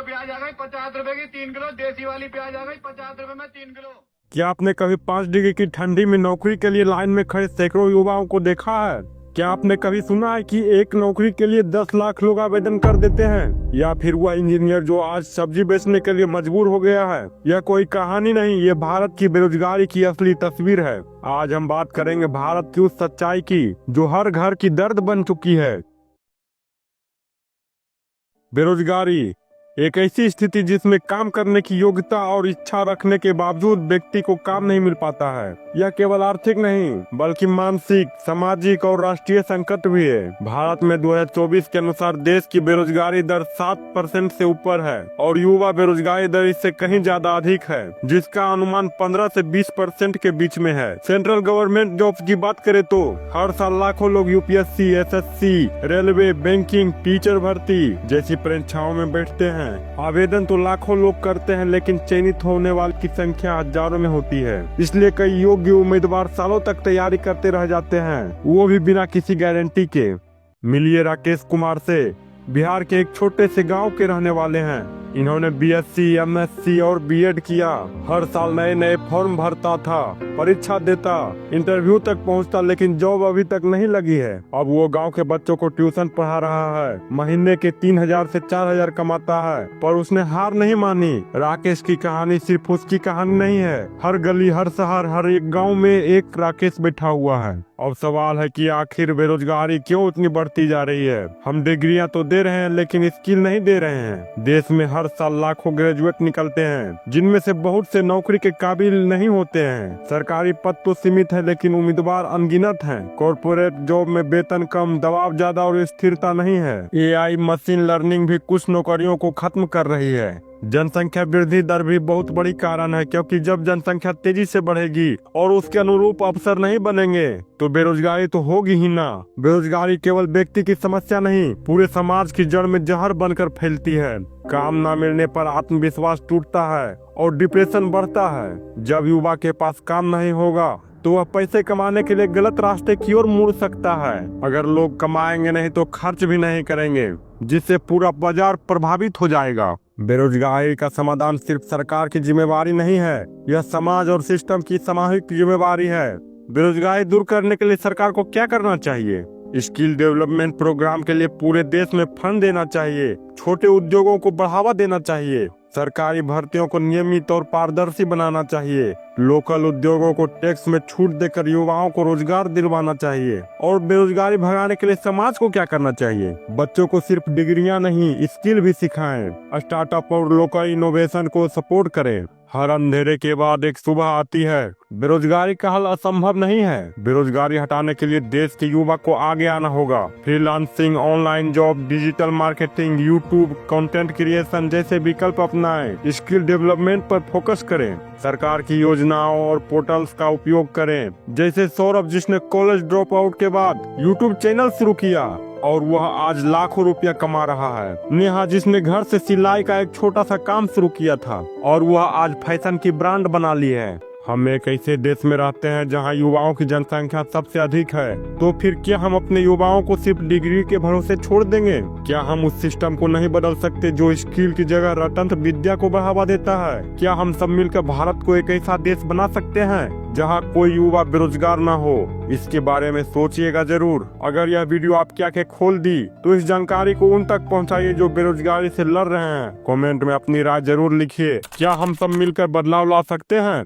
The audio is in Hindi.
प्याज आ गई 50 रुपए की 3 किलो। देसी वाली प्याज आ गई 50 रुपए में 3 किलो। क्या आपने कभी 5 डिग्री की ठंडी में नौकरी के लिए लाइन में खड़े सैकड़ों युवाओं को देखा है? क्या आपने कभी सुना है कि एक नौकरी के लिए 10 लाख लोग आवेदन कर देते हैं? या फिर वह इंजीनियर जो आज सब्जी बेचने के लिए मजबूर हो गया है? यह कोई कहानी नहीं, ये भारत की बेरोजगारी की असली तस्वीर है। आज हम बात करेंगे भारत की उस सच्चाई की जो हर घर की दर्द बन चुकी है। बेरोजगारी एक ऐसी स्थिति जिसमें काम करने की योग्यता और इच्छा रखने के बावजूद व्यक्ति को काम नहीं मिल पाता है। यह केवल आर्थिक नहीं बल्कि मानसिक, सामाजिक और राष्ट्रीय संकट भी है। भारत में 2024 के अनुसार देश की बेरोजगारी दर 7% से ऊपर है और युवा बेरोजगारी दर इससे कहीं ज्यादा अधिक है, जिसका अनुमान 15 से 20% के बीच में है। सेंट्रल गवर्नमेंट जॉब्स की बात करें तो हर साल लाखों लोग UPSC, SSC, railway, banking, teacher भर्ती जैसी परीक्षाओं में बैठते हैं। आवेदन तो लाखों लोग करते हैं, लेकिन चयनित होने वालों की संख्या हजारों में होती है। इसलिए कई योग्य उम्मीदवार सालों तक तैयारी करते रह जाते हैं, वो भी बिना किसी गारंटी के। मिलिए राकेश कुमार से। बिहार के एक छोटे से गांव के रहने वाले हैं। इन्होंने बीएससी, एमएससी और बीएड किया। हर साल नए नए फॉर्म भरता था, परीक्षा देता, इंटरव्यू तक पहुंचता, लेकिन जॉब अभी तक नहीं लगी है। अब वो गांव के बच्चों को ट्यूशन पढ़ा रहा है, महीने के 3000 से 4000 कमाता है, पर उसने हार नहीं मानी। राकेश की कहानी सिर्फ उसकी कहानी नहीं है। हर गली, हर शहर, हर एक गाँव में एक राकेश बैठा हुआ है। अब सवाल है कि आखिर बेरोजगारी क्यों इतनी बढ़ती जा रही है? हम डिग्रियां तो दे रहे हैं लेकिन स्किल नहीं दे रहे हैं। देश में हर साल लाखों ग्रेजुएट निकलते हैं, जिनमें से बहुत से नौकरी के काबिल नहीं होते हैं। सरकारी पद तो सीमित है लेकिन उम्मीदवार अनगिनत हैं। कॉर्पोरेट जॉब में वेतन कम, दबाव ज्यादा और स्थिरता नहीं है। एआई, मशीन लर्निंग भी कुछ नौकरियों को खत्म कर रही है। जनसंख्या वृद्धि दर भी बहुत बड़ी कारण है, क्योंकि जब जनसंख्या तेजी से बढ़ेगी और उसके अनुरूप अवसर नहीं बनेंगे तो बेरोजगारी तो होगी ही ना। बेरोजगारी केवल व्यक्ति की समस्या नहीं, पूरे समाज की जड़ में जहर बनकर फैलती है। काम न मिलने पर आत्मविश्वास टूटता है और डिप्रेशन बढ़ता है। जब युवा के पास काम नहीं होगा तो वह पैसे कमाने के लिए गलत रास्ते की ओर मुड़ सकता है। अगर लोग कमाएंगे नहीं तो खर्च भी नहीं करेंगे, जिससे पूरा बाजार प्रभावित हो जाएगा। बेरोजगारी का समाधान सिर्फ सरकार की जिम्मेवारी नहीं है, यह समाज और सिस्टम की सामूहिक जिम्मेवारी है। बेरोजगारी दूर करने के लिए सरकार को क्या करना चाहिए? स्किल डेवलपमेंट प्रोग्राम के लिए पूरे देश में फंड देना चाहिए। छोटे उद्योगों को बढ़ावा देना चाहिए। सरकारी भर्तियों को नियमित और पारदर्शी बनाना चाहिए। लोकल उद्योगों को टैक्स में छूट देकर युवाओं को रोजगार दिलवाना चाहिए। और बेरोजगारी भगाने के लिए समाज को क्या करना चाहिए? बच्चों को सिर्फ डिग्रियां नहीं, स्किल भी सिखाएं। स्टार्टअप और लोकल इनोवेशन को सपोर्ट करें। हर अंधेरे के बाद एक सुबह आती है। बेरोजगारी का हल असंभव नहीं है। बेरोजगारी हटाने के लिए देश के युवा को आगे आना होगा। Freelancing, online job, digital marketing, YouTube, content creation जैसे विकल्प अपनाएं। स्किल डेवलपमेंट पर फोकस करें। सरकार की योजनाओं और पोर्टल्स का उपयोग करें, जैसे सौरभ जिसने कॉलेज ड्रॉप आउट के बाद यूट्यूब चैनल शुरू किया और वह आज लाखों रुपया कमा रहा है। नेहा जिसने घर से सिलाई का एक छोटा सा काम शुरू किया था और वह आज फैशन की ब्रांड बना ली है। हम एक ऐसे देश में रहते हैं जहां युवाओं की जनसंख्या सबसे अधिक है, तो फिर क्या हम अपने युवाओं को सिर्फ डिग्री के भरोसे छोड़ देंगे? क्या हम उस सिस्टम को नहीं बदल सकते जो स्किल की जगह रटंत विद्या को बढ़ावा देता है? क्या हम सब मिलकर भारत को एक ऐसा देश बना सकते हैं जहां कोई युवा बेरोजगार न हो? इसके बारे में सोचिएगा जरूर। अगर यह वीडियो आपकी आंखें खोल दी तो इस जानकारी को उन तक पहुंचाइए जो बेरोजगारी से लड़ रहे हैं। कमेंट में अपनी राय जरूर लिखिए। क्या हम सब मिलकर बदलाव ला सकते हैं?